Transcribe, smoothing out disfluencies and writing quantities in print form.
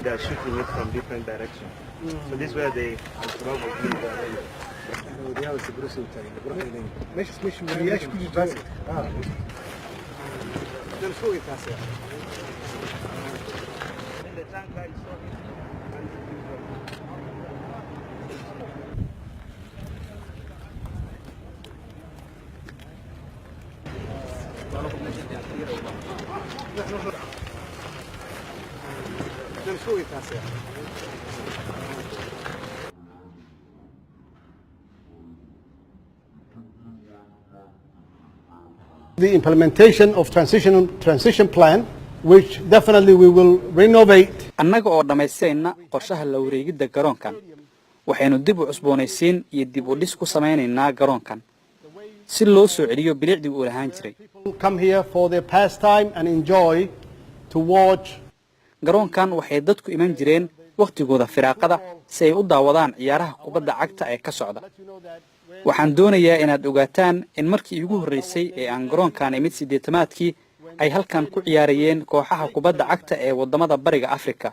They are shooting it from different directions. So this way they The implementation of transition plan, which definitely we will renovate. annaga oo dhamaystirayna qorshaha la wareegidda garoonkan waxaynu dib u cusboonaysiin iyo dib u dhis ku sameynaynaa garoonkan si loo soo celiyo bilicdii uu lahaan jiray. Come here for their pastime and enjoy to watch. garoonkan waxay dadku iman jireen waqtigooda firaaqada si ay u daawadaan ciyaaraha kubadda cagta ee ka socda. waxaan doonayaa inaad ogaataan in markii ugu horeysay ee aan garoonkan imid 80maadkii ay halkan ku ciyaarayeen kooxaha kubadda cagta ee wadamada bariga Afrika.